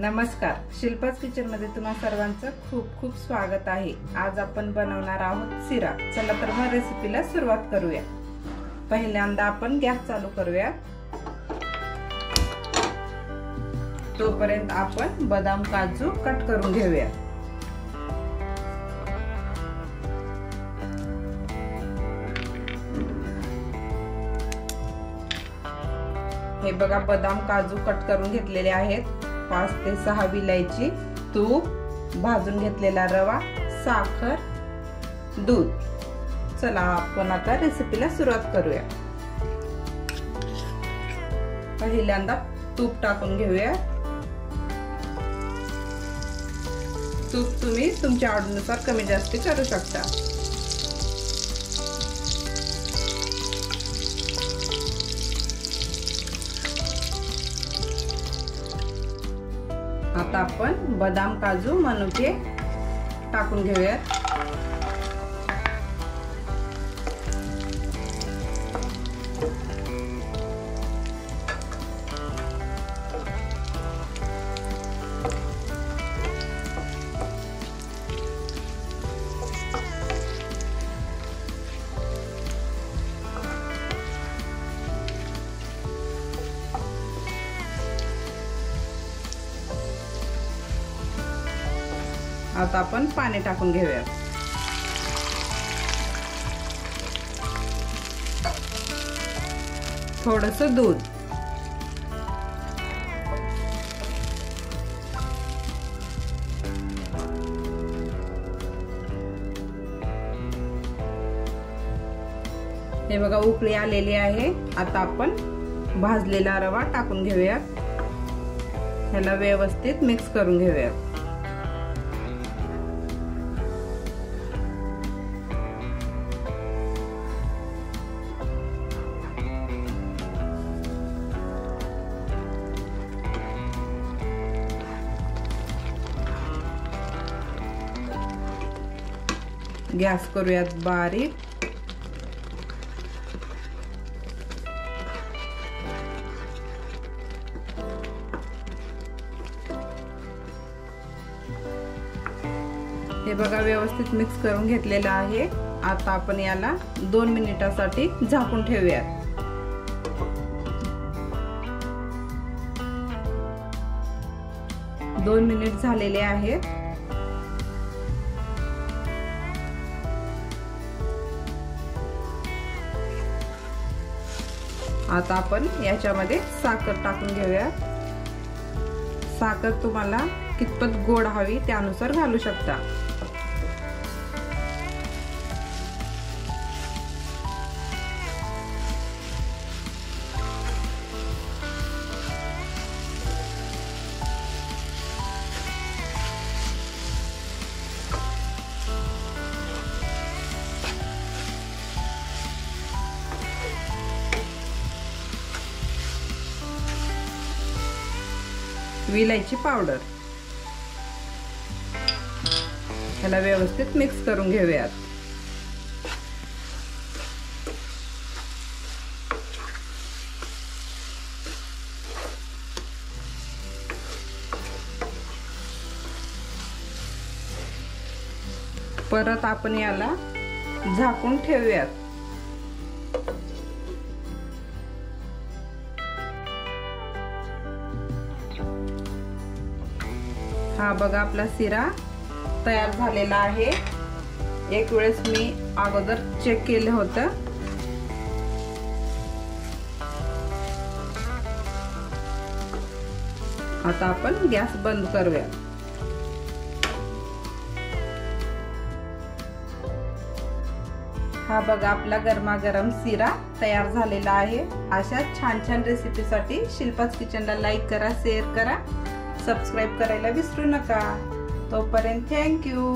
नमस्कार, शिल्पास किचन मध्ये तुम्हा सर्वांचं खूप खूप स्वागत आहे। आज आपण बनवणार आहोत शिरा। चला तर मग रेसिपीला सुरुवात करूया। पहिल्यांदा आपण गॅस चालू करूया। तोपर्यंत आपण बदाम काजू कट करून घेऊया। हे बघा, बदाम काजू कट करून घेतलेले आहेत। 5 ते 6 विलायची, तूप, भाजून घेतलेला रवा, साखर, दूध। चला आपण आता रेसिपीला सुरुवात करूया। पहिल्यांदा तूप टाकून घेऊया। तूप तुम्ही तुमच्या आवडीनुसार कमी जास्त करू शकता। आता आपण बदाम काजू मनुके टाकून घेऊया। आता आपण पाणी टाकून घेऊया। थोडंसं दूध, हे बघा उकळी आलेली आहे। आता आपण भाजलेला रवा टाकून घेऊया। ह्याला व्यवस्थित मिक्स करून घेऊया। गॅस करूयात बारीक। हे बघा व्यवस्थित मिक्स करून घेतलेलं आहे। आता आपण याला 2 मिनिटासाठी झाकून ठेवूयात। दोन मिनिट झालेले आहेत। आता आपण याच्यामध्ये साखर टाकून घेऊया। साखर तुम्हाला कितपत गोड हवी त्यानुसार घालू शकता। विलायची पावडर, ह्याला व्यवस्थित मिक्स करून घेऊयात। परत आपण याला झाकून ठेवूयात। हा बघा, आपला शिरा तयार झालेला आहे। एक वेळेस मी अगोदर चेक केलं होतं। आता आपण गॅस बंद करूया। हा बघा, आपला गरमागरम शिरा तयार झालेला आहे। अशा छान छान रेसिपीसाठी शिल्पास किचनला लाईक करा, शेअर करा, सबस्क्राइब करायला विसरू नका। तोपर्यंत थँक यू।